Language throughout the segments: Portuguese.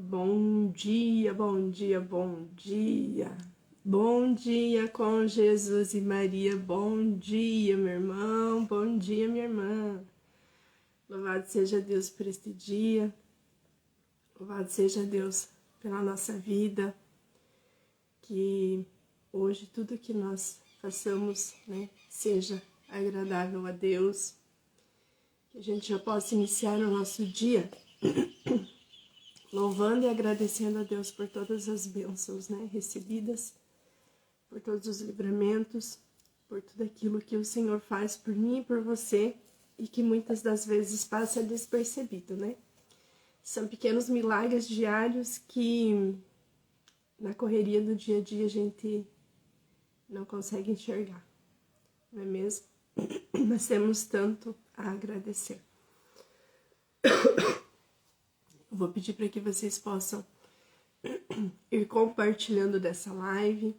Bom dia, bom dia, bom dia. Bom dia com Jesus e Maria. Bom dia, meu irmão. Bom dia, minha irmã. Louvado seja Deus por este dia. Louvado seja Deus pela nossa vida. Que hoje tudo que nós façamos, seja agradável a Deus. Que a gente já possa iniciar o nosso dia louvando e agradecendo a Deus por todas as bênçãos, recebidas, por todos os livramentos, por tudo aquilo que o Senhor faz por mim e por você e que muitas das vezes passa despercebido, São pequenos milagres diários que na correria do dia a dia a gente não consegue enxergar, não é mesmo? Nós temos tanto a agradecer. Vou pedir para que vocês possam ir compartilhando dessa live,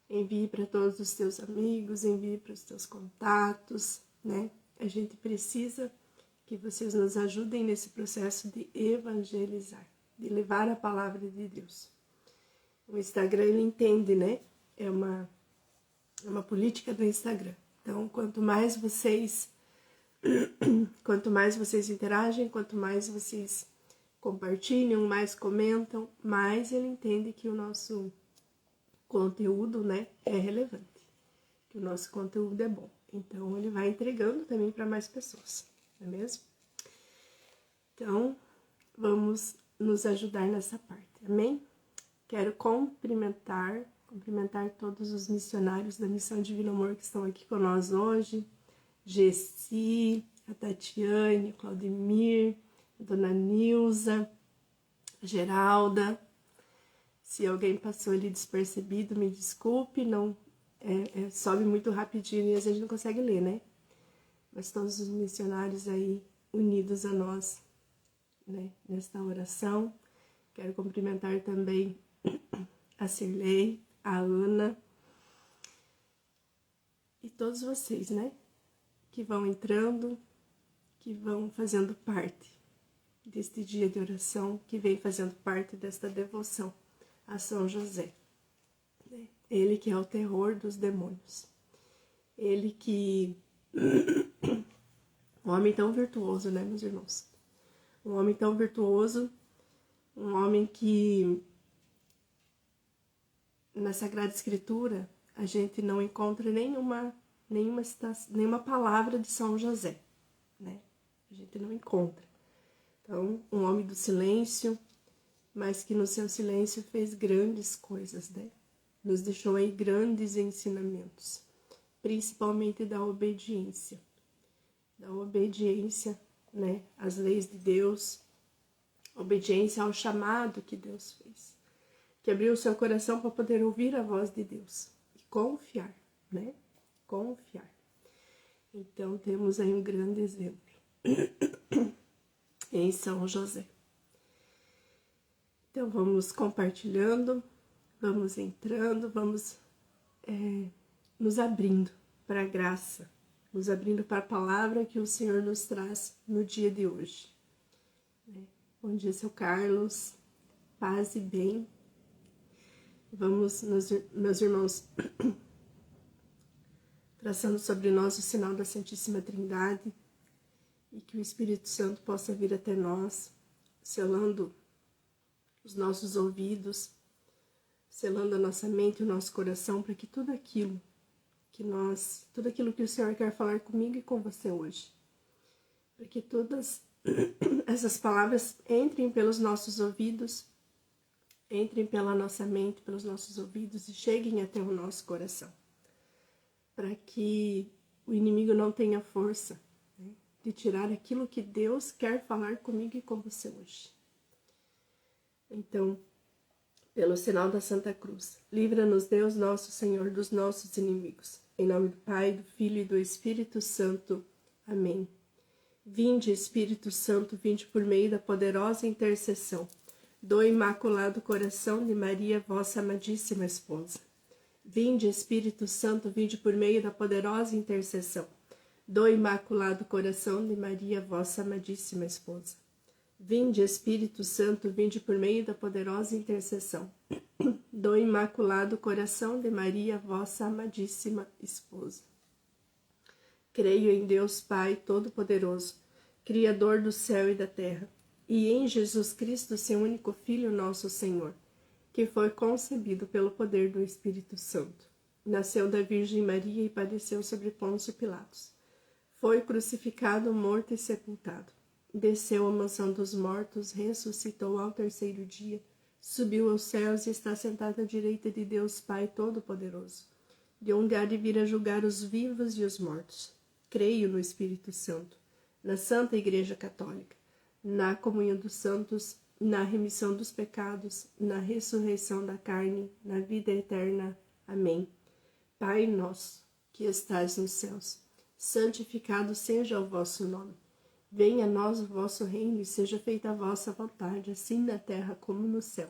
envie para todos os teus amigos, envie para os teus contatos, A gente precisa que vocês nos ajudem nesse processo de evangelizar, de levar a palavra de Deus. O Instagram, ele entende, É uma política do Instagram. Então, quanto mais vocês interagem, quanto mais vocês compartilham, mais comentam, mais ele entende que o nosso conteúdo, é relevante, que o nosso conteúdo é bom. Então, ele vai entregando também para mais pessoas, não é mesmo? Então, vamos nos ajudar nessa parte, amém? Quero cumprimentar todos os missionários da Missão Divino Amor que estão aqui com nós hoje, Gessi, a Tatiane, o Claudemir, a Dona Nilza, a Geralda. Se alguém passou ali despercebido, me desculpe, não sobe muito rapidinho e a gente não consegue ler, Mas todos os missionários aí unidos a nós, nesta oração. Quero cumprimentar também a Cirlei, a Ana e todos vocês, que vão entrando, que vão fazendo parte deste dia de oração, que vem fazendo parte desta devoção a São José. Ele que é o terror dos demônios. Ele que... um homem tão virtuoso, meus irmãos? Um homem tão virtuoso, um homem que na Sagrada Escritura a gente não encontra nenhuma palavra de São José, A gente não encontra. Então, um homem do silêncio, mas que no seu silêncio fez grandes coisas, Nos deixou aí grandes ensinamentos, principalmente da obediência. Da obediência, às leis de Deus, obediência ao chamado que Deus fez. Que abriu o seu coração para poder ouvir a voz de Deus e confiar, Confiar. Então, temos aí um grande exemplo em São José. Então, vamos compartilhando, vamos entrando, vamos nos abrindo para a graça, nos abrindo para a palavra que o Senhor nos traz no dia de hoje. Bom dia, seu Carlos, paz e bem. Vamos, meus irmãos, traçando sobre nós o sinal da Santíssima Trindade e que o Espírito Santo possa vir até nós, selando os nossos ouvidos, selando a nossa mente e o nosso coração, para que tudo aquilo que o Senhor quer falar comigo e com você hoje, para que todas essas palavras entrem pelos nossos ouvidos, entrem pela nossa mente, pelos nossos ouvidos e cheguem até o nosso coração, para que o inimigo não tenha força de tirar aquilo que Deus quer falar comigo e com você hoje. Então, pelo sinal da Santa Cruz, livra-nos Deus nosso Senhor dos nossos inimigos. Em nome do Pai, do Filho e do Espírito Santo. Amém. Vinde, Espírito Santo, vinde por meio da poderosa intercessão do Imaculado Coração de Maria, vossa amadíssima esposa. Vinde, Espírito Santo, vinde por meio da poderosa intercessão do Imaculado Coração de Maria, vossa amadíssima esposa. Vinde, Espírito Santo, vinde por meio da poderosa intercessão do Imaculado Coração de Maria, vossa amadíssima esposa. Creio em Deus Pai Todo-Poderoso, Criador do céu e da terra, e em Jesus Cristo, seu único Filho, nosso Senhor, que foi concebido pelo poder do Espírito Santo. Nasceu da Virgem Maria e padeceu sobre Pôncio Pilatos. Foi crucificado, morto e sepultado. Desceu à mansão dos mortos, ressuscitou ao terceiro dia, subiu aos céus e está sentado à direita de Deus Pai Todo-Poderoso, de onde há de vir a julgar os vivos e os mortos. Creio no Espírito Santo, na Santa Igreja Católica, na comunhão dos santos, na remissão dos pecados, na ressurreição da carne, na vida eterna. Amém. Pai nosso, que estais nos céus, santificado seja o vosso nome. Venha a nós o vosso reino e seja feita a vossa vontade, assim na terra como no céu.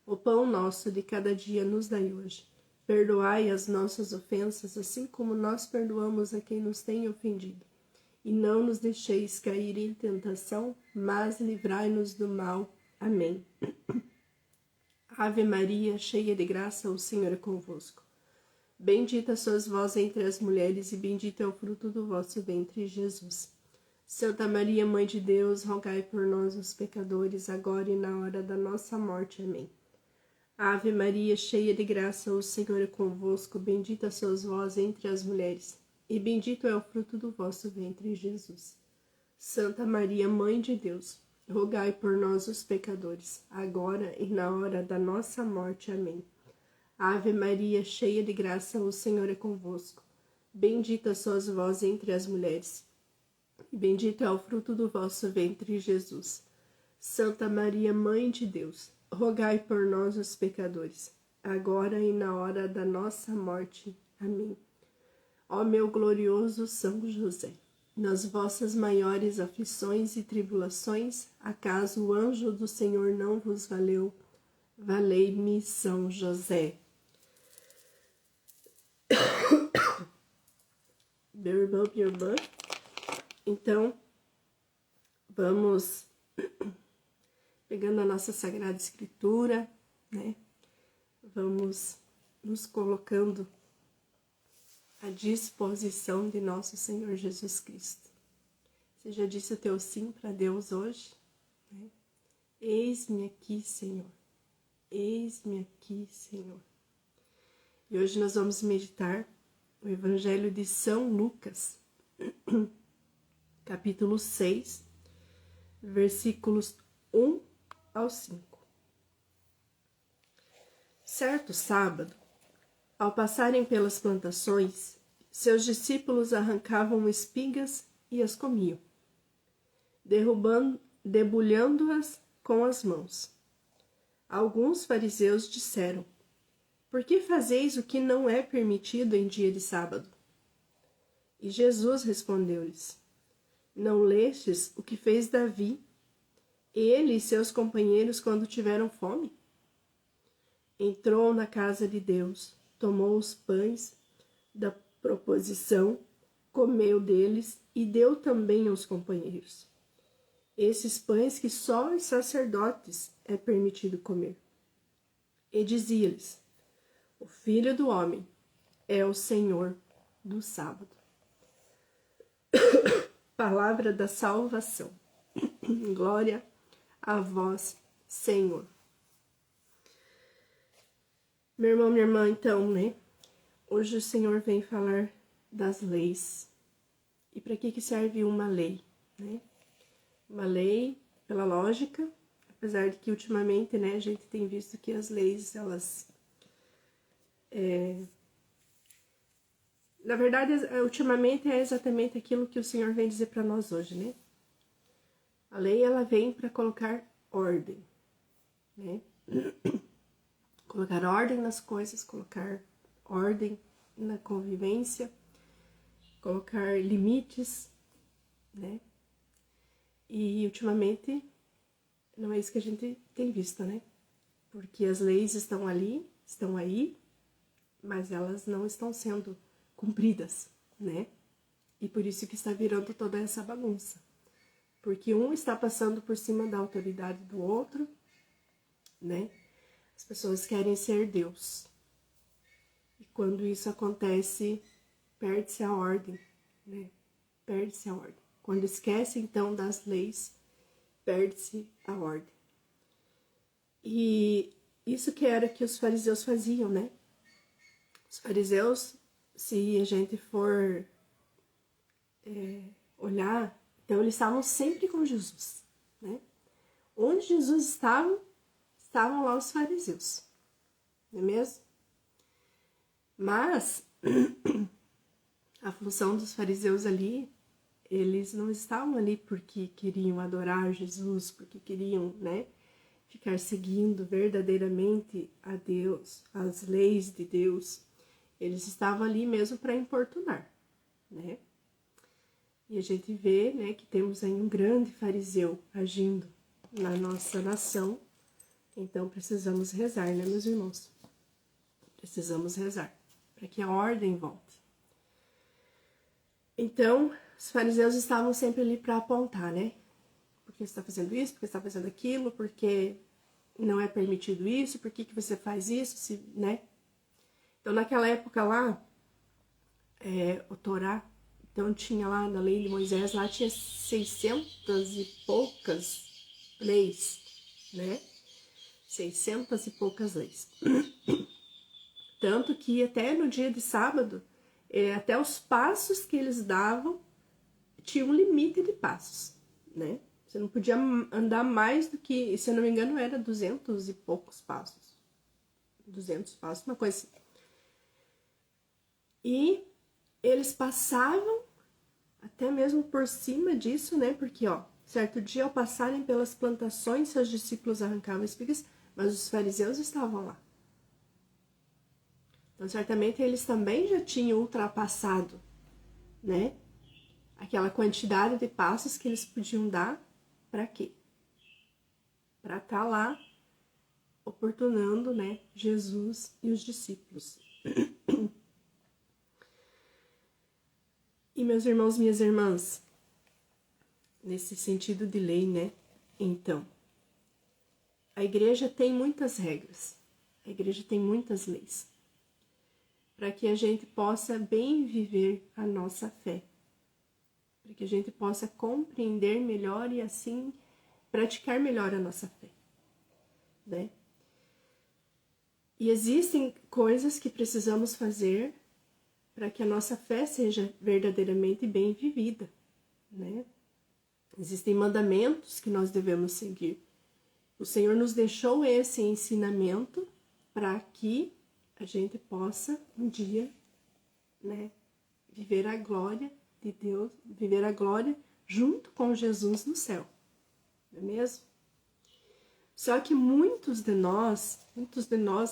O pão nosso de cada dia nos dai hoje. Perdoai as nossas ofensas, assim como nós perdoamos a quem nos tem ofendido. E não nos deixeis cair em tentação, mas livrai-nos do mal. Amém. Ave Maria, cheia de graça, o Senhor é convosco. Bendita sois vós entre as mulheres, e bendito é o fruto do vosso ventre, Jesus. Santa Maria, Mãe de Deus, rogai por nós, os pecadores, agora e na hora da nossa morte. Amém. Ave Maria, cheia de graça, o Senhor é convosco, bendita sois vós entre as mulheres, e bendito é o fruto do vosso ventre, Jesus. Santa Maria, Mãe de Deus, rogai por nós, os pecadores, agora e na hora da nossa morte. Amém. Ave Maria, cheia de graça, o Senhor é convosco, bendita sois vós entre as mulheres, e bendito é o fruto do vosso ventre, Jesus. Santa Maria, Mãe de Deus, rogai por nós, os pecadores, agora e na hora da nossa morte. Amém. Ó meu glorioso São José, nas vossas maiores aflições e tribulações, acaso o anjo do Senhor não vos valeu? Valei-me, São José. Meu irmão, minha irmã, então, vamos pegando a nossa Sagrada Escritura, né? Vamos nos colocando à disposição de nosso Senhor Jesus Cristo. Você já disse o teu sim para Deus hoje? Né? Eis-me aqui, Senhor. Eis-me aqui, Senhor. E hoje nós vamos meditar o Evangelho de São Lucas, capítulo 6, versículos 1 ao 5. Certo sábado, ao passarem pelas plantações, seus discípulos arrancavam espigas e as comiam, debulhando-as com as mãos. Alguns fariseus disseram: por que fazeis o que não é permitido em dia de sábado? E Jesus respondeu-lhes: não lestes o que fez Davi, ele e seus companheiros, quando tiveram fome? Entrou na casa de Deus, tomou os pães da proposição, comeu deles e deu também aos companheiros. Esses pães que só os sacerdotes é permitido comer. E dizia-lhes: o Filho do Homem é o Senhor do sábado. Palavra da salvação. Glória a vós, Senhor. Meu irmão, minha irmã, então, né? Hoje o Senhor vem falar das leis. E para que serve uma lei, né? Uma lei, pela lógica, apesar de que ultimamente, né, a gente tem visto que as leis, elas... Na verdade, ultimamente é exatamente aquilo que o Senhor vem dizer para nós hoje, né? A lei, ela vem para colocar ordem, né? Colocar ordem nas coisas, colocar ordem na convivência, colocar limites, né? E ultimamente não é isso que a gente tem visto, né? Porque as leis estão ali, estão aí, mas elas não estão sendo cumpridas, né? E por isso que está virando toda essa bagunça, porque um está passando por cima da autoridade do outro, né? As pessoas querem ser Deus. E quando isso acontece, perde-se a ordem, né? Perde-se a ordem. Quando esquece, então, das leis, perde-se a ordem. E isso que era que os fariseus faziam, né? Os fariseus, se a gente for olhar, então eles estavam sempre com Jesus, né? Onde Jesus estava, estavam lá os fariseus, não é mesmo? Mas a função dos fariseus ali, eles não estavam ali porque queriam adorar Jesus, porque queriam, né, ficar seguindo verdadeiramente a Deus, as leis de Deus. Eles estavam ali mesmo para importunar, né? E a gente vê, né, que temos aí um grande fariseu agindo na nossa nação. Então precisamos rezar, né, meus irmãos? Precisamos rezar para que a ordem volte. Então, os fariseus estavam sempre ali para apontar, né? Porque você está fazendo isso, porque você está fazendo aquilo, porque não é permitido isso, por que você faz isso, se, né? Então, naquela época lá, o Torá, então tinha lá na lei de Moisés, lá tinha 600 e poucas leis, né? 600 e poucas leis. Tanto que até no dia de sábado, até os passos que eles davam, tinha um limite de passos, né? Você não podia andar mais do que, se eu não me engano, era 200 e poucos passos. 200 passos, uma coisa assim. E eles passavam até mesmo por cima disso, né? Porque, ó, certo dia ao passarem pelas plantações, seus discípulos arrancavam espigas, mas os fariseus estavam lá. Então, certamente, eles também já tinham ultrapassado, né? Aquela quantidade de passos que eles podiam dar, para quê? Para estar lá oportunando, né, Jesus e os discípulos. E meus irmãos, minhas irmãs, nesse sentido de lei, né? Então, a igreja tem muitas regras, a igreja tem muitas leis, para que a gente possa bem viver a nossa fé, para que a gente possa compreender melhor e assim praticar melhor a nossa fé, né? E existem coisas que precisamos fazer para que a nossa fé seja verdadeiramente bem vivida, né? Existem mandamentos que nós devemos seguir. O Senhor nos deixou esse ensinamento para que a gente possa um dia, né, viver a glória de Deus, viver a glória junto com Jesus no céu, não é mesmo? Só que muitos de nós,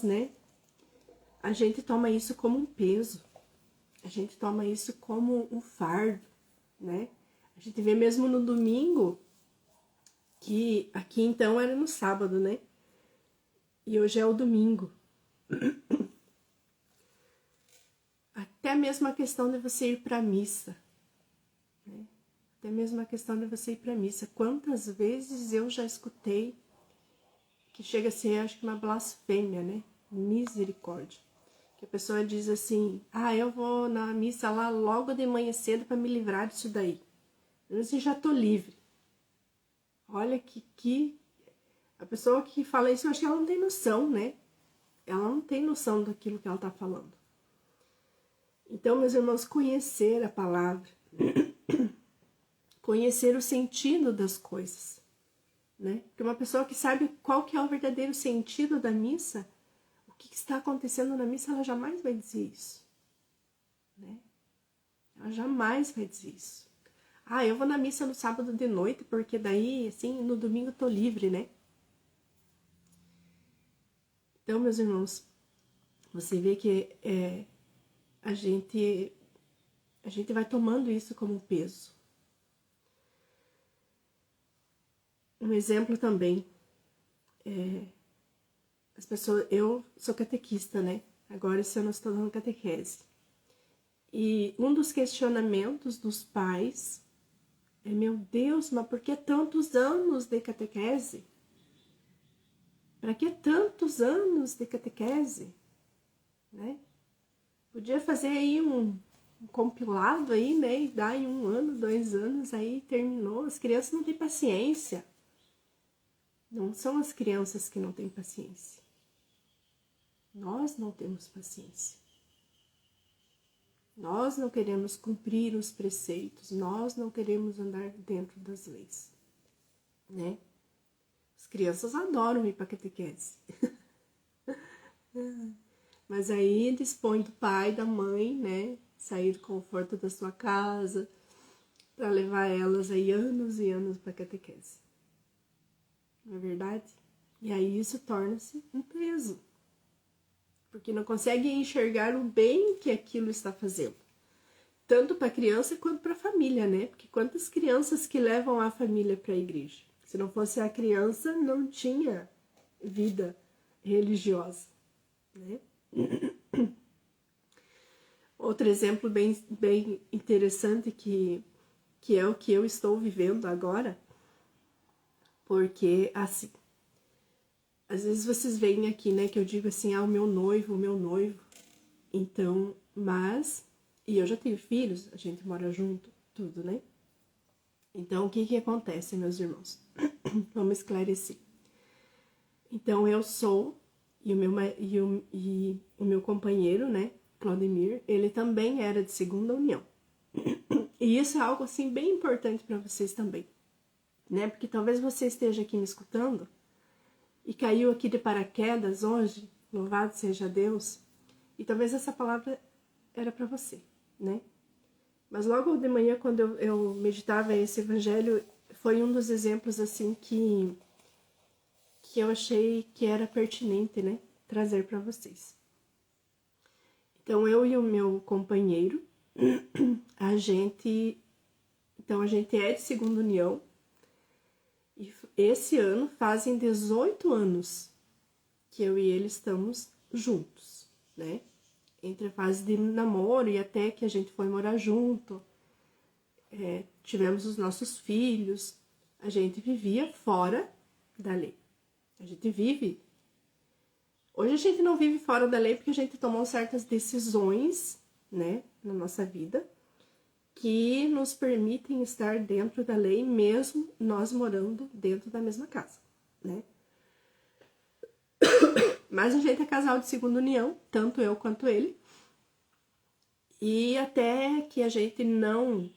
né, a gente toma isso como um peso, a gente toma isso como um fardo, né? A gente vê mesmo no domingo, que aqui então era no sábado, né? E hoje é o domingo. Até mesmo a questão de você ir para a missa, né? Até mesmo a questão de você ir para a missa. Quantas vezes eu já escutei que chega a ser, acho que uma blasfêmia, né? Misericórdia. Que a pessoa diz assim, eu vou na missa lá logo de manhã cedo para me livrar disso daí. Eu assim, já tô livre. Olha que a pessoa que fala isso, eu acho que ela não tem noção, né? Ela não tem noção daquilo que ela tá falando. Então, meus irmãos, conhecer a palavra, conhecer o sentido das coisas, né? Porque uma pessoa que sabe qual que é o verdadeiro sentido da missa, o que está acontecendo na missa, ela jamais vai dizer isso, né? Ela jamais vai dizer isso. Eu vou na missa no sábado de noite, porque daí, assim, no domingo eu tô livre, né? Então, meus irmãos, você vê que a gente vai tomando isso como um peso. Um exemplo também, as pessoas, eu sou catequista, né? Agora esse ano eu estou dando catequese. E um dos questionamentos dos pais Meu Deus, mas por que tantos anos de catequese? Para que tantos anos de catequese? Né? Podia fazer aí um compilado aí, né? E dar em 1 ano, 2 anos, aí terminou. As crianças não têm paciência. Não são as crianças que não têm paciência. Nós não temos paciência. Nós não queremos cumprir os preceitos. Nós não queremos andar dentro das leis. Né? As crianças adoram ir para catequese. Mas aí dispõe do pai, da mãe, né? Sair do conforto da sua casa para levar elas aí anos e anos para catequese. Não é verdade? E aí isso torna-se um peso. Porque não consegue enxergar o bem que aquilo está fazendo. Tanto para a criança quanto para a família, né? Porque quantas crianças que levam a família para a igreja? Se não fosse a criança, não tinha vida religiosa, né? Outro exemplo bem interessante que é o que eu estou vivendo agora, porque assim, às vezes vocês veem aqui, né, que eu digo assim, o meu noivo, então, e eu já tenho filhos, a gente mora junto, tudo, né? Então, o que acontece, meus irmãos? Vamos esclarecer. Então, eu sou, e o meu companheiro, né, Claudemir, ele também era de segunda união. E isso é algo, assim, bem importante para vocês também, né? Porque talvez você esteja aqui me escutando e caiu aqui de paraquedas hoje, louvado seja Deus, e talvez essa palavra era para você, né? Mas logo de manhã, quando eu meditava esse evangelho, foi um dos exemplos, assim, que eu achei que era pertinente, né, trazer para vocês. Então, eu e o meu companheiro, a gente é de segunda união, e esse ano fazem 18 anos que eu e ele estamos juntos, né? Entre a fase de namoro e até que a gente foi morar junto, tivemos os nossos filhos, a gente vivia fora da lei. A gente vive. Hoje a gente não vive fora da lei porque a gente tomou certas decisões, né, na nossa vida, que nos permitem estar dentro da lei, mesmo nós morando dentro da mesma casa, né? Mas a gente é casal de segunda união, tanto eu quanto ele. E até que a gente não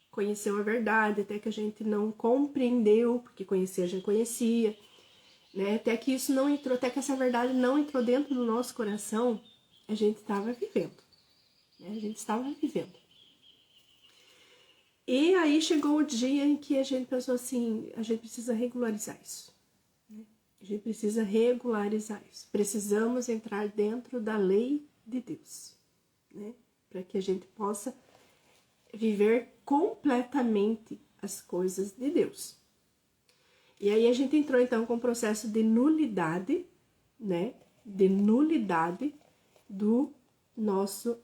conheceu a verdade, até que a gente não compreendeu, porque conhecia, a gente conhecia, né? Até que isso não entrou, até que essa verdade não entrou dentro do nosso coração, a gente estava vivendo, né? A gente estava vivendo. E aí chegou o dia em que a gente pensou assim, a gente precisa regularizar isso, né? A gente precisa regularizar isso. Precisamos entrar dentro da lei de Deus, né? Para que a gente possa viver completamente as coisas de Deus. E aí a gente entrou então com o processo de nulidade, né? De nulidade do nosso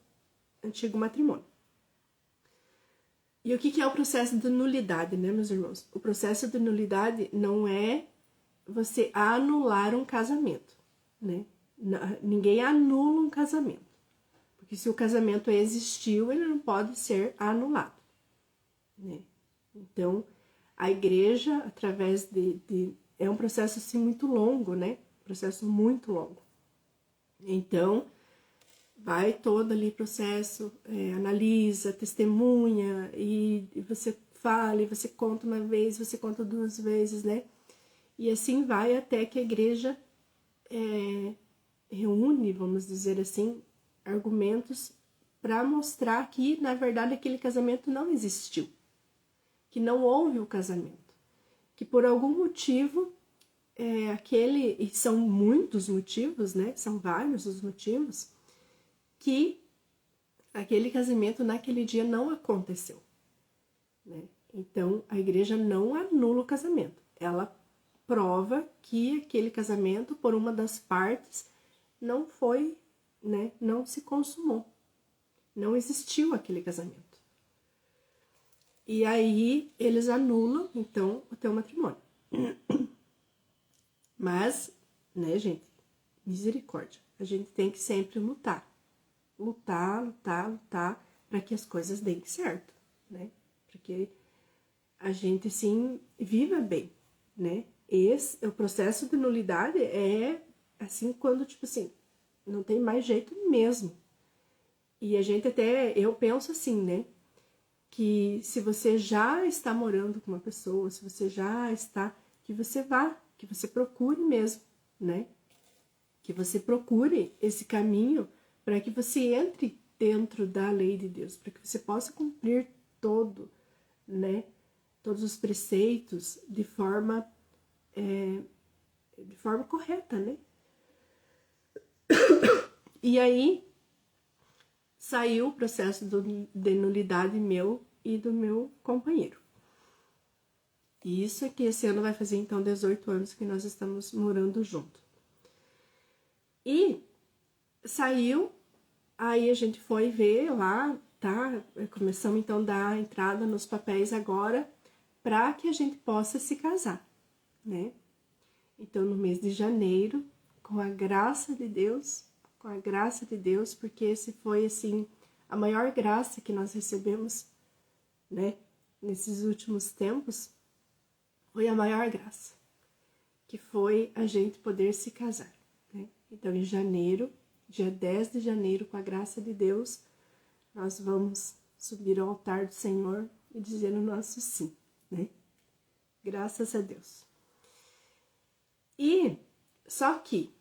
antigo matrimônio. E o que é o processo de nulidade, né, meus irmãos? O processo de nulidade não é você anular um casamento, né? Ninguém anula um casamento. Porque se o casamento existiu, ele não pode ser anulado, né? Então, a igreja, através é um processo assim muito longo, né? Processo muito longo. Então, vai todo ali processo, analisa, testemunha, e você fala, e você conta uma vez, você conta 2 vezes, né? E assim vai até que a igreja reúne, vamos dizer assim, argumentos para mostrar que, na verdade, aquele casamento não existiu, que não houve o casamento, que por algum motivo, e são muitos motivos, né? São vários os motivos, que aquele casamento naquele dia não aconteceu, né? Então, a igreja não anula o casamento, ela prova que aquele casamento, por uma das partes, não foi, né? Não se consumou, não existiu aquele casamento. E aí eles anulam, então, o teu matrimônio. Mas, né, gente, misericórdia. A gente tem que sempre lutar. Lutar para que as coisas deem certo, né? Para que a gente, assim, viva bem, né? O processo de nulidade é, assim, quando, tipo assim, não tem mais jeito mesmo. E a gente até, eu penso assim, né? Que se você já está morando com uma pessoa, se você já está, que você vá, que você procure mesmo, né? Que você procure esse caminho para que você entre dentro da lei de Deus, para que você possa cumprir todo, né? Todos os preceitos de forma correta, né? E aí saiu o processo de nulidade meu e do meu companheiro. E isso é que esse ano vai fazer, então, 18 anos que nós estamos morando junto. E saiu, aí a gente foi ver lá, tá? Começamos, então, a dar entrada nos papéis agora para que a gente possa se casar, né? Então, no mês de janeiro, com a graça de Deus, porque esse foi, assim, a maior graça que nós recebemos, né? Nesses últimos tempos, foi a maior graça, que foi a gente poder se casar, né? Então, em janeiro, dia 10 de janeiro, com a graça de Deus, nós vamos subir ao altar do Senhor e dizer o nosso sim, né? Graças a Deus. E, só que,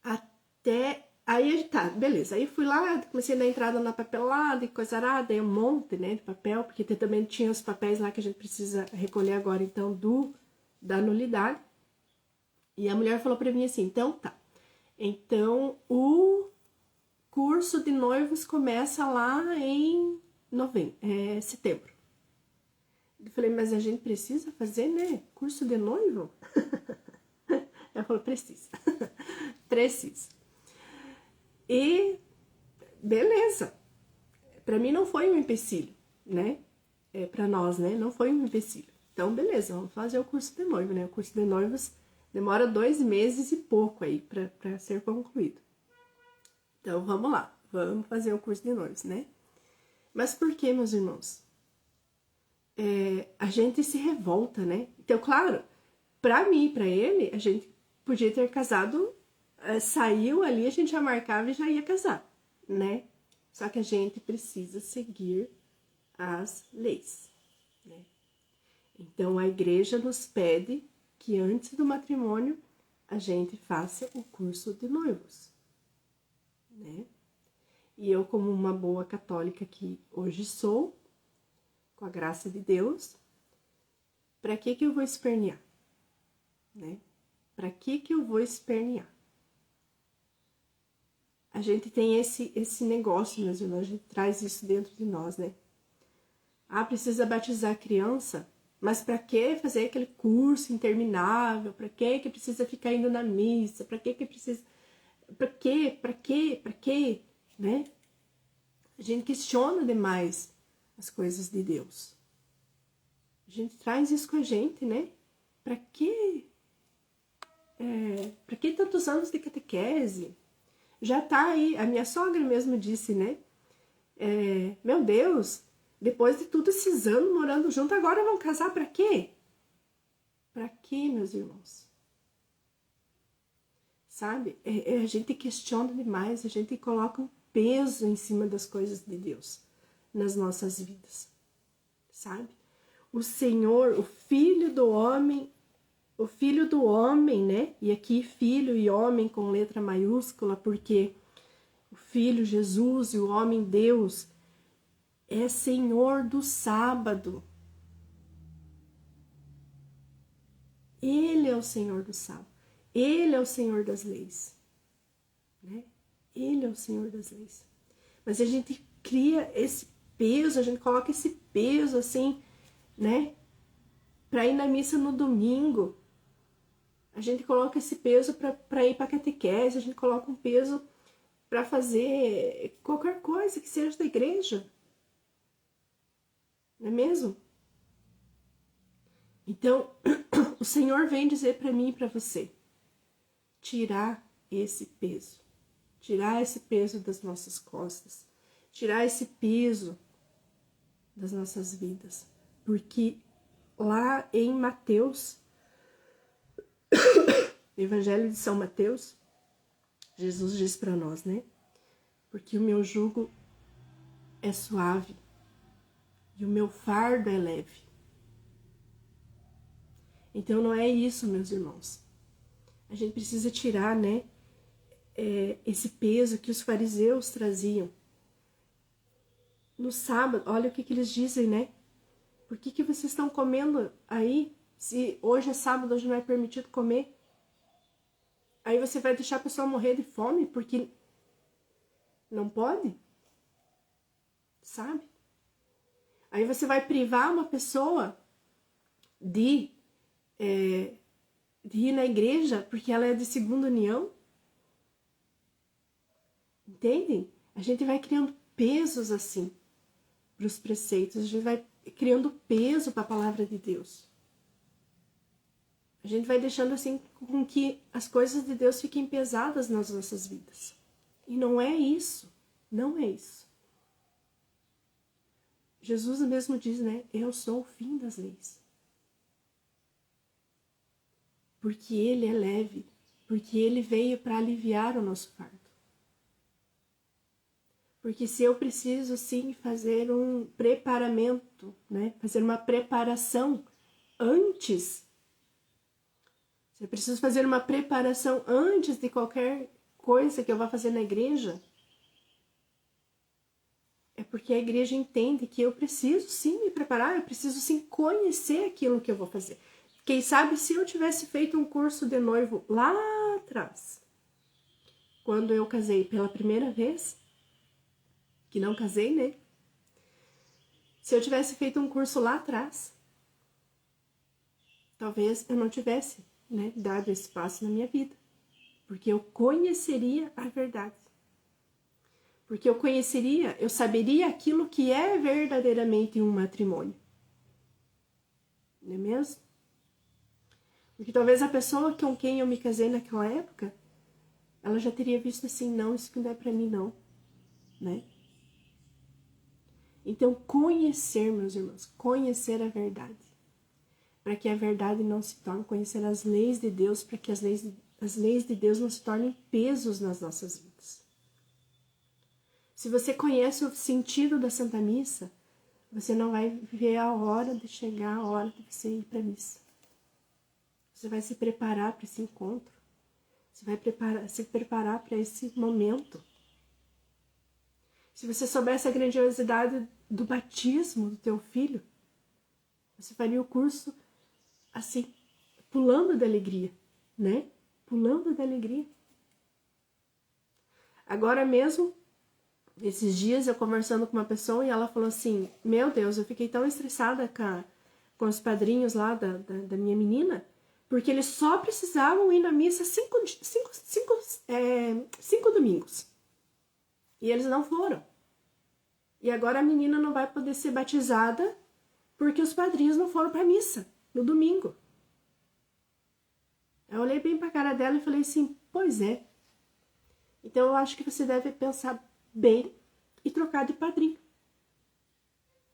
até, aí tá, beleza, aí fui lá, comecei a dar entrada na papelada e coisa arada, aí um monte, né, de papel, porque também tinha os papéis lá que a gente precisa recolher agora, então, da nulidade. E a mulher falou pra mim assim, então tá, então o curso de noivos começa lá em setembro. Eu falei, mas a gente precisa fazer, né, curso de noivo? Ela falou, precisa. Precisa. E beleza. Pra mim não foi um empecilho, né? Pra nós, né? Não foi um empecilho. Então, beleza, vamos fazer o curso de noivo, né? O curso de noivos demora 2 meses e pouco aí pra ser concluído. Então, vamos lá. Vamos fazer o curso de noivos, né? Mas por que, meus irmãos? A gente se revolta, né? Então, claro, pra mim e pra ele, a gente podia ter casado, saiu ali, a gente já marcava e já ia casar, né? Só que a gente precisa seguir as leis, né? Então, a igreja nos pede que antes do matrimônio a gente faça o curso de noivos, né? E eu, como uma boa católica que hoje sou, com a graça de Deus, para que eu vou espernear, né? Para que eu vou espernear? A gente tem esse negócio, meus irmãos, a gente traz isso dentro de nós, né? Ah, precisa batizar a criança, mas para que fazer aquele curso interminável? Para que precisa ficar indo na missa? Para que precisa... Para quê? Né? A gente questiona demais as coisas de Deus. A gente traz isso com a gente, né? Para quê? Para que tantos anos de catequese? Já tá aí, a minha sogra mesmo disse, né? Meu Deus, depois de tudo esses anos morando junto, agora vão casar para quê? Para quê, meus irmãos? Sabe? A gente questiona demais, a gente coloca um peso em cima das coisas de Deus nas nossas vidas, sabe? O Senhor, o Filho do Homem, né? E aqui filho e homem com letra maiúscula, porque o Filho Jesus e o homem Deus é Senhor do sábado. Ele é o Senhor do sábado. Ele é o Senhor das leis, né? Ele é o Senhor das leis. Mas a gente cria esse peso, a gente coloca esse peso assim, né? Para ir na missa no domingo. A gente coloca esse peso para ir para catequese, a gente coloca um peso para fazer qualquer coisa que seja da igreja. Não é mesmo? Então, o Senhor vem dizer para mim e para você, tirar esse peso das nossas costas, tirar esse peso das nossas vidas, porque lá em Mateus, Evangelho de São Mateus, Jesus diz para nós, né? Porque o meu jugo é suave e o meu fardo é leve. Então não é isso, meus irmãos. A gente precisa tirar, né, esse peso que os fariseus traziam. No sábado, olha o que eles dizem, né? Por que vocês estão comendo aí? Se hoje é sábado, hoje não é permitido comer. Aí você vai deixar a pessoa morrer de fome porque não pode? Sabe? Aí você vai privar uma pessoa de ir na igreja porque ela é de segunda união? Entendem? A gente vai criando pesos assim para os preceitos, a gente vai criando peso para a palavra de Deus. A gente vai deixando assim com que as coisas de Deus fiquem pesadas nas nossas vidas. E não é isso. Não é isso. Jesus mesmo diz, né? Eu sou o fim das leis. Porque ele é leve. Porque ele veio para aliviar o nosso fardo. Porque se eu preciso, sim, fazer um preparamento, né? Fazer uma preparação antes. Se eu preciso fazer uma preparação antes de qualquer coisa que eu vá fazer na igreja, é porque a igreja entende que eu preciso, sim, me preparar, eu preciso, sim, conhecer aquilo que eu vou fazer. Quem sabe se eu tivesse feito um curso de noivo lá atrás, quando eu casei pela primeira vez, que não casei, né? Se eu tivesse feito um curso lá atrás, talvez eu não tivesse, né, dado esse passo na minha vida. Porque eu conheceria a verdade. Porque eu saberia aquilo que é verdadeiramente um matrimônio. Não é mesmo? Porque talvez a pessoa com quem eu me casei naquela época, ela já teria visto assim, não, isso não é pra mim não, né? Então, conhecer, meus irmãos, conhecer a verdade. Para que a verdade não se torne, conhecer as leis de Deus, para que as leis de Deus não se tornem pesos nas nossas vidas. Se você conhece o sentido da Santa Missa, você não vai ver a hora de chegar a hora de você ir para a missa. Você vai se preparar para esse encontro. Você vai se preparar para esse momento. Se você soubesse a grandiosidade do batismo do teu filho, você faria o curso assim, pulando de alegria, né? Pulando de alegria. Agora mesmo, esses dias eu conversando com uma pessoa e ela falou assim, meu Deus, eu fiquei tão estressada com os padrinhos lá da minha menina, porque eles só precisavam ir na missa 5 domingos. E eles não foram. E agora a menina não vai poder ser batizada porque os padrinhos não foram para a missa no domingo. Eu olhei bem para a cara dela e falei assim, pois é. Então eu acho que você deve pensar bem e trocar de padrinho.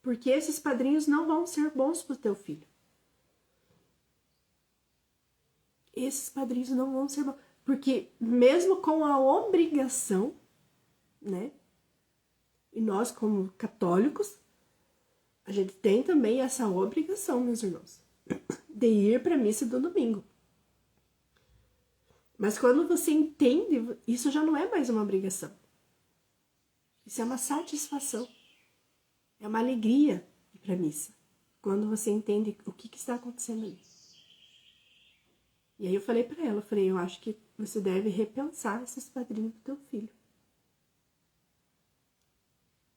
Porque esses padrinhos não vão ser bons para o teu filho. Esses padrinhos não vão ser bons. Porque mesmo com a obrigação, né? E nós como católicos, a gente tem também essa obrigação, meus irmãos, de ir para a missa do domingo. Mas quando você entende, isso já não é mais uma obrigação. Isso é uma satisfação. É uma alegria ir para a missa. Quando você entende o que está acontecendo ali. E aí eu falei para ela, eu acho que você deve repensar esses padrinhos do teu filho.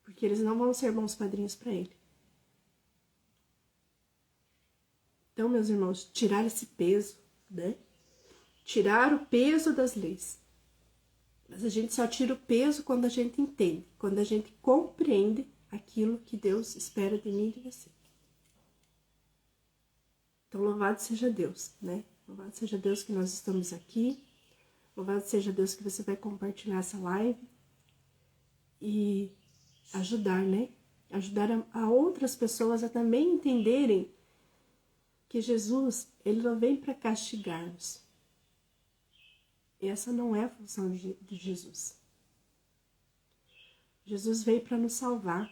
Porque eles não vão ser bons padrinhos para ele. Então, meus irmãos, tirar esse peso, né? Tirar o peso das leis. Mas a gente só tira o peso quando a gente entende, quando a gente compreende aquilo que Deus espera de mim e de você. Então, louvado seja Deus, né? Louvado seja Deus que nós estamos aqui. Louvado seja Deus que você vai compartilhar essa live e ajudar, né? Ajudar a outras pessoas a também entenderem que Jesus, ele não vem para castigar-nos. Essa não é a função de Jesus. Jesus veio para nos salvar.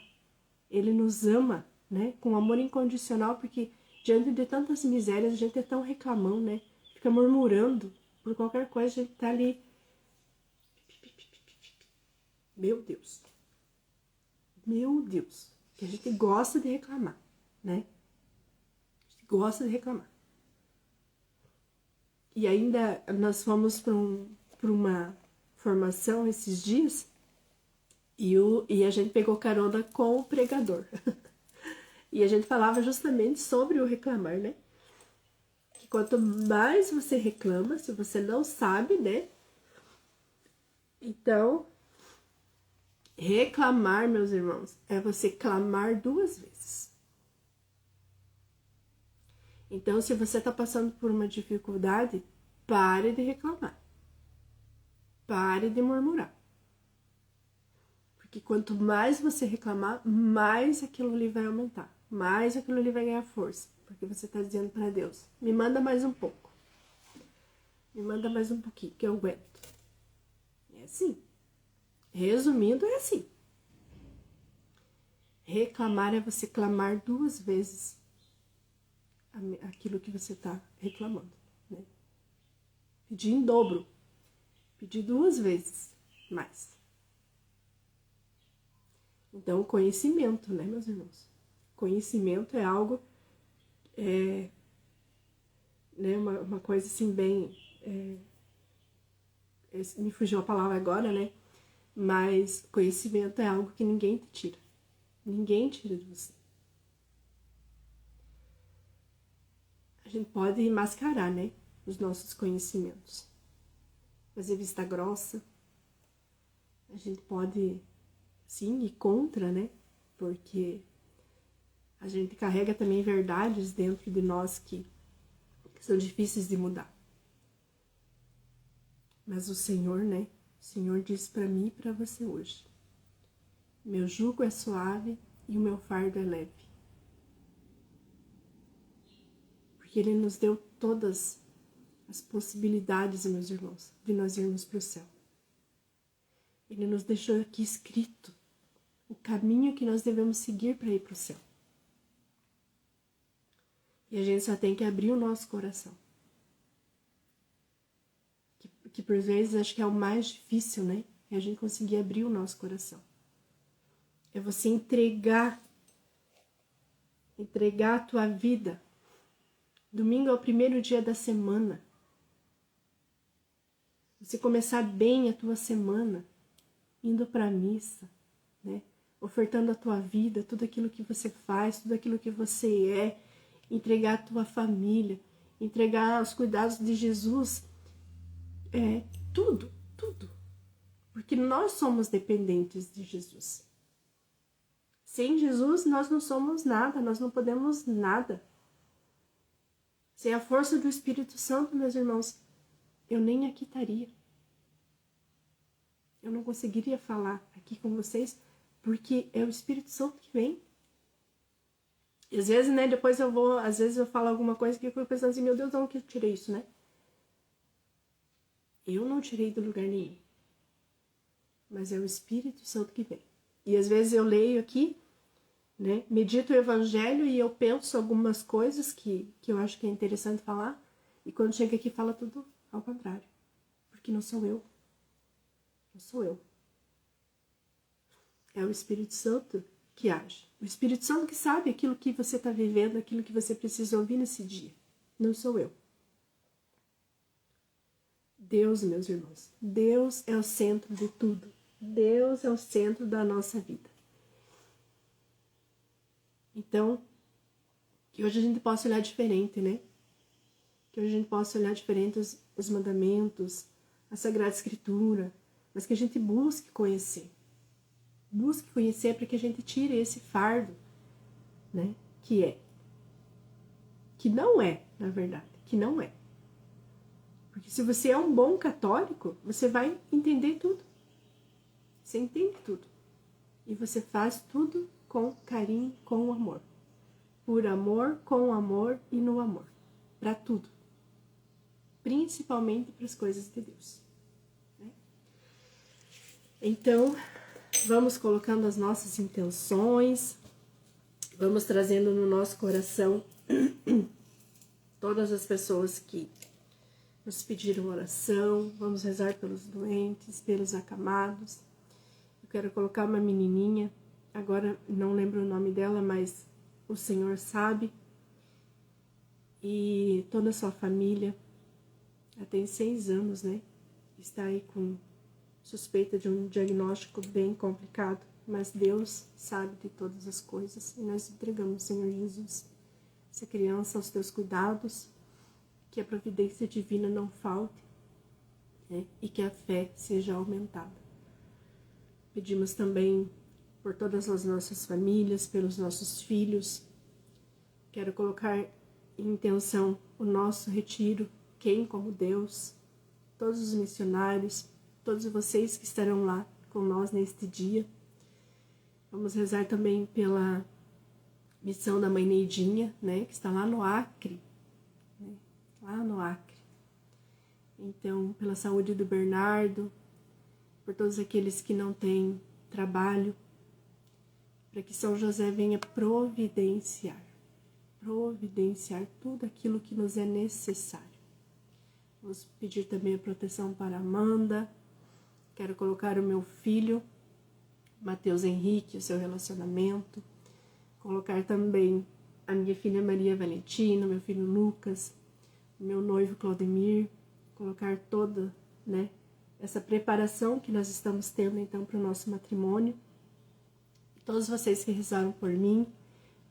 Ele nos ama, né? Com amor incondicional, porque diante de tantas misérias, a gente é tão reclamão, né? Fica murmurando por qualquer coisa, a gente tá ali. Meu Deus. Meu Deus. Que a gente gosta de reclamar, né? A gente gosta de reclamar. E ainda nós fomos para uma formação esses dias e a gente pegou carona com o pregador. E a gente falava justamente sobre o reclamar, né? Que quanto mais você reclama, se você não sabe, né? Então, reclamar, meus irmãos, é você clamar 2 vezes. Então, se você está passando por uma dificuldade, pare de reclamar. Pare de murmurar. Porque quanto mais você reclamar, mais aquilo ali vai aumentar. Mais aquilo ali vai ganhar força. Porque você está dizendo para Deus, me manda mais um pouco. Me manda mais um pouquinho, que eu aguento. É assim. Resumindo, é assim. Reclamar é você clamar 2 vezes aquilo que você está reclamando, né? Pedir em dobro. Pedir 2 vezes mais. Então, conhecimento, né, meus irmãos? Conhecimento é algo, né, uma coisa assim bem... me fugiu a palavra agora, né? Mas conhecimento é algo que ninguém te tira. Ninguém tira de você. A gente pode mascarar, né, os nossos conhecimentos. Fazer vista grossa. A gente pode, sim, ir contra, né? Porque a gente carrega também verdades dentro de nós que são difíceis de mudar. Mas o Senhor, né? O Senhor diz para mim e para você hoje: meu jugo é suave e o meu fardo é leve. Porque Ele nos deu todas as possibilidades, meus irmãos, de nós irmos para o céu. Ele nos deixou aqui escrito o caminho que nós devemos seguir para ir para o céu. E a gente só tem que abrir o nosso coração. Que por vezes acho que é o mais difícil, né? É a gente conseguir abrir o nosso coração. É você entregar a tua vida. Domingo é o primeiro dia da semana. Você começar bem a tua semana, indo para a missa, né? Ofertando a tua vida, tudo aquilo que você faz, tudo aquilo que você é, entregar a tua família, entregar os cuidados de Jesus, tudo. Porque nós somos dependentes de Jesus. Sem Jesus, nós não somos nada, nós não podemos nada. Sem a força do Espírito Santo, meus irmãos, eu nem aqui estaria. Eu não conseguiria falar aqui com vocês, porque é o Espírito Santo que vem. E às vezes, né, depois às vezes eu falo alguma coisa que eu fico pensando assim, meu Deus, de onde que eu tirei isso, né? Eu não tirei do lugar nenhum. Mas é o Espírito Santo que vem. E às vezes eu leio aqui, né, medito o Evangelho e eu penso algumas coisas que eu acho que é interessante falar, e quando chega aqui fala tudo ao contrário. Porque não sou eu. Não sou eu. É o Espírito Santo que age. O Espírito Santo que sabe aquilo que você está vivendo, aquilo que você precisa ouvir nesse dia. Não sou eu. Deus, meus irmãos, Deus é o centro de tudo. Deus é o centro da nossa vida. Então, que hoje a gente possa olhar diferente, né? Que hoje a gente possa olhar diferente os mandamentos, a Sagrada Escritura, mas que a gente busque conhecer. Busque conhecer para que a gente tire esse fardo, né? Que que não é, na verdade, que não é. Porque se você é um bom católico, você vai entender tudo. Você entende tudo. E você faz tudo com carinho, com amor. Por amor, com amor e no amor. Para tudo. Principalmente para as coisas de Deus. Né? Então, vamos colocando as nossas intenções. Vamos trazendo no nosso coração todas as pessoas que nos pediram oração. Vamos rezar pelos doentes, pelos acamados. Eu quero colocar uma menininha, agora não lembro o nome dela, mas o Senhor sabe. E toda a sua família, ela tem 6 anos, né? Está aí com suspeita de um diagnóstico bem complicado, mas Deus sabe de todas as coisas. E nós entregamos, Senhor Jesus, essa criança aos teus cuidados, que a providência divina não falte, né? E que a fé seja aumentada. Pedimos também por todas as nossas famílias, pelos nossos filhos. Quero colocar em intenção o nosso retiro, quem como Deus, todos os missionários, todos vocês que estarão lá com nós neste dia. Vamos rezar também pela missão da Mãe Neidinha, né, que está lá no Acre, né, lá no Acre. Então, pela saúde do Bernardo, por todos aqueles que não têm trabalho, para que São José venha providenciar tudo aquilo que nos é necessário. Vamos pedir também a proteção para Amanda. Quero colocar o meu filho, Matheus Henrique, o seu relacionamento. Colocar também a minha filha Maria Valentina, meu filho Lucas, meu noivo Claudemir. Colocar toda, né, essa preparação que nós estamos tendo então para o nosso matrimônio. Todos vocês que rezaram por mim,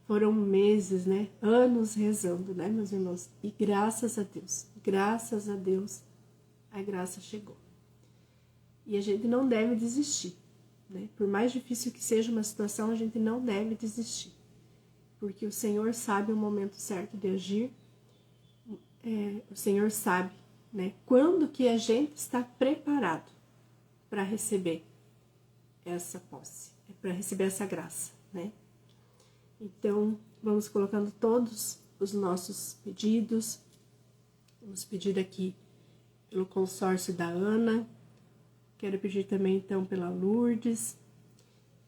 foram meses, né, anos rezando, né, meus irmãos? E graças a Deus, a graça chegou. E a gente não deve desistir, né? Por mais difícil que seja uma situação, a gente não deve desistir. Porque o Senhor sabe o momento certo de agir. O Senhor sabe, né, quando que a gente está preparado para receber essa posse, para receber essa graça, né? Então, vamos colocando todos os nossos pedidos. Vamos pedir aqui pelo consórcio da Ana. Quero pedir também, então, pela Lourdes.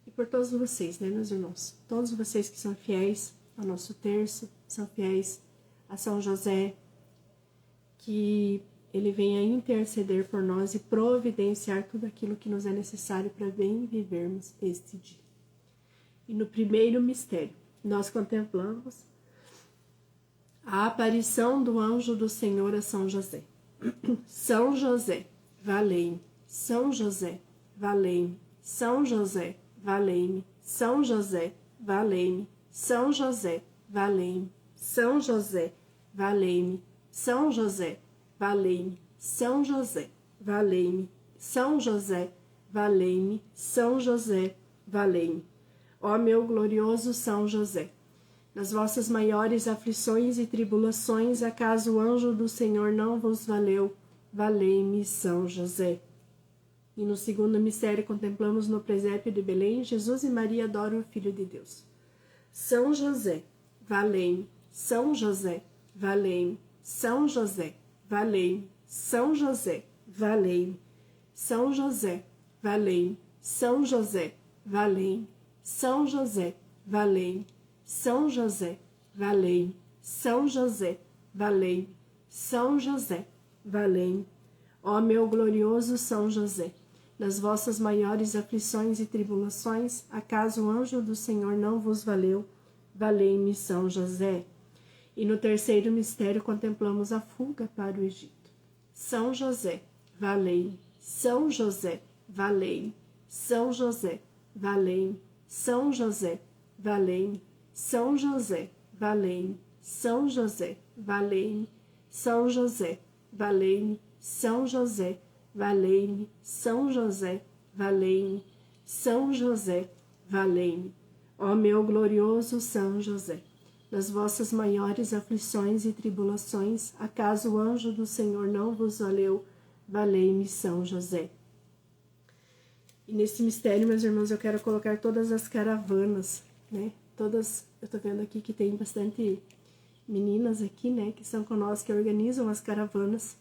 E por todos vocês, né, meus irmãos? Todos vocês que são fiéis ao nosso terço, são fiéis a São José, que ele venha interceder por nós e providenciar tudo aquilo que nos é necessário para bem vivermos este dia. E no primeiro mistério, nós contemplamos a aparição do anjo do Senhor a São José. São José, valei-me. São José, valei-me. São José, valei-me. São José, valei-me. São José, valei-me. São José, valei-me. São José, valei-me. São José, valei-me. São José, valei-me. São José, valei-me. Ó meu glorioso São José, nas vossas maiores aflições e tribulações, acaso o anjo do Senhor não vos valeu, valei-me São José. E no segundo mistério contemplamos no presépio de Belém, Jesus e Maria adoram o Filho de Deus. São José, valei-me. São José, valei-me. São José, valei-me. São José, valei-me. São José, valei-me. São José, valei-me. São José, valei-me. São José, valei-me. São José, valei-me. São José, valei-me. Ó meu glorioso São José, nas vossas maiores aflições e tribulações, acaso o anjo do Senhor não vos valeu, valei-me São José. E no terceiro mistério contemplamos a fuga para o Egito. São José, valei-me. São José, valei-me. São José, valei-me. São José, valei-me. São José, valei-me. São José, valei-me. São José, valei-me. São José, valei-me. São José, valei-me. São José, valei-me. Ó meu glorioso São José, nas vossas maiores aflições e tribulações, acaso o anjo do Senhor não vos valeu? Valei-me, São José. E nesse mistério, meus irmãos, eu quero colocar todas as caravanas, né? Todas, eu tô vendo aqui que tem bastante meninas aqui, né? Que são conosco, que organizam as caravanas.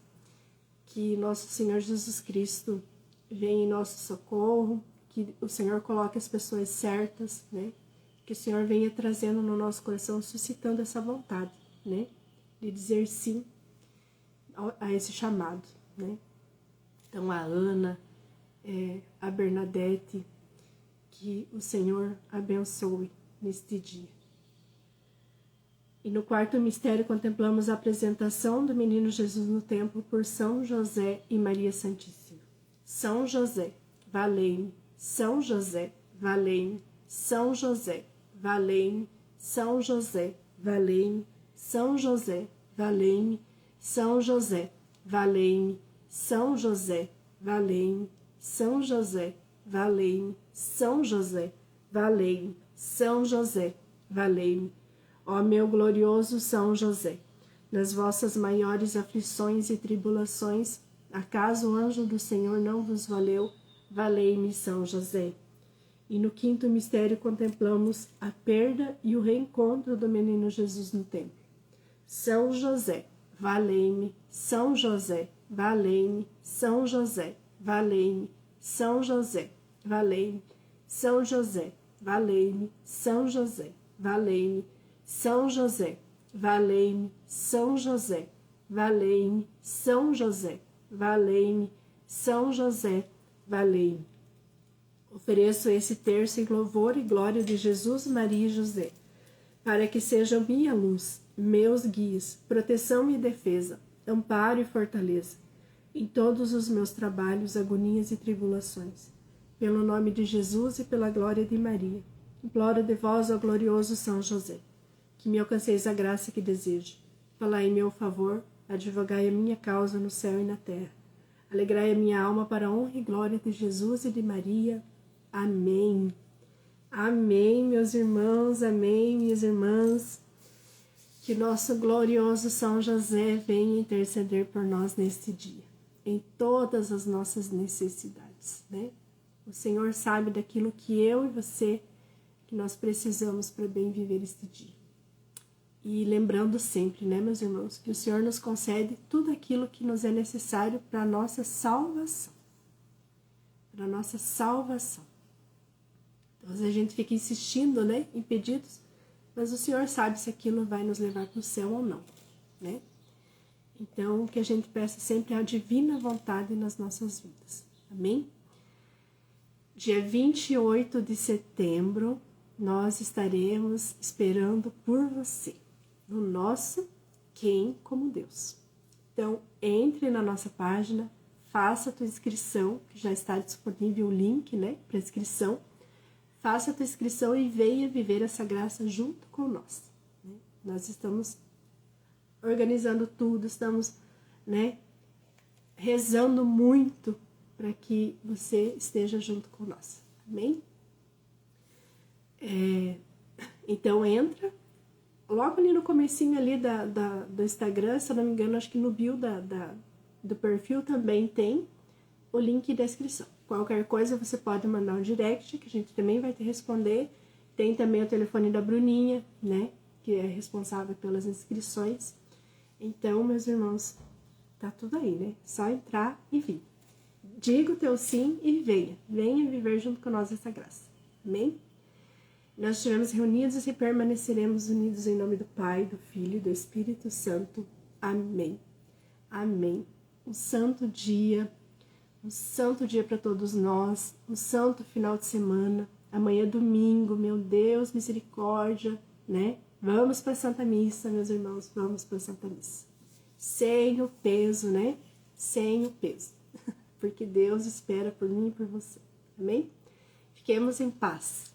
Que nosso Senhor Jesus Cristo venha em nosso socorro, que o Senhor coloque as pessoas certas, né? Que o Senhor venha trazendo no nosso coração, suscitando essa vontade, né? De dizer sim a esse chamado, né? Então, a Ana, a Bernadette, que o Senhor abençoe neste dia. E no quarto mistério contemplamos a apresentação do menino Jesus no templo por São José e Maria Santíssima. São José, valei-me. São José, valei-me. São José, valei-me. São José, valei-me. São José, valei-me. São José, valei-me. São José, valei-me. São José, valei-me. São José, valei-me. São José, valei-me. Ó meu glorioso São José, nas vossas maiores aflições e tribulações, acaso o anjo do Senhor não vos valeu? Valei-me, São José. E no quinto mistério contemplamos a perda e o reencontro do menino Jesus no templo. São José, valei-me. São José, valei-me. São José, valei-me. São José, valei-me. São José, valei-me. São José, valei-me. São José, valei-me. São José, valei-me. São José, valei-me. São José, valei-me. Ofereço esse terço em louvor e glória de Jesus, Maria e José, para que sejam minha luz, meus guias, proteção e defesa, amparo e fortaleza, em todos os meus trabalhos, agonias e tribulações. Pelo nome de Jesus e pela glória de Maria, imploro de vós, ó glorioso São José, que me alcanceis a graça que desejo. Falai em meu favor, advogai a minha causa no céu e na terra. Alegrai a minha alma para a honra e glória de Jesus e de Maria. Amém. Amém, meus irmãos, amém, minhas irmãs. Que nosso glorioso São José venha interceder por nós neste dia, em todas as nossas necessidades, né? O Senhor sabe daquilo que eu e você, que nós precisamos para bem viver este dia. E lembrando sempre, né, meus irmãos, que o Senhor nos concede tudo aquilo que nos é necessário para a nossa salvação. Para a nossa salvação. Então, às vezes a gente fica insistindo, né, em pedidos, mas o Senhor sabe se aquilo vai nos levar para o céu ou não, né? Então, que a gente peça sempre a divina vontade nas nossas vidas. Amém? Dia 28 de setembro, nós estaremos esperando por você, no nosso Quem como Deus. Então, entre na nossa página, faça a tua inscrição, que já está disponível o link, né, para inscrição. Faça a tua inscrição e venha viver essa graça junto com nós. Né? Nós estamos organizando tudo, estamos, né, rezando muito para que você esteja junto com nós. Amém? Então entra, logo ali no comecinho ali do Instagram, se eu não me engano, acho que no bio do perfil também tem o link da inscrição. Qualquer coisa você pode mandar um direct, que a gente também vai te responder. Tem também o telefone da Bruninha, né, que é responsável pelas inscrições. Então, meus irmãos, tá tudo aí, né? Só entrar e vir. Diga o teu sim e venha. Venha viver junto com nós essa graça. Amém? Nós estivemos reunidos e permaneceremos unidos em nome do Pai, do Filho e do Espírito Santo. Amém. Amém. Um santo dia para todos nós, um santo final de semana. Amanhã é domingo, meu Deus, misericórdia, né? Vamos para a Santa Missa, meus irmãos, vamos para a Santa Missa. Sem o peso, né? Sem o peso. Porque Deus espera por mim e por você. Amém? Fiquemos em paz.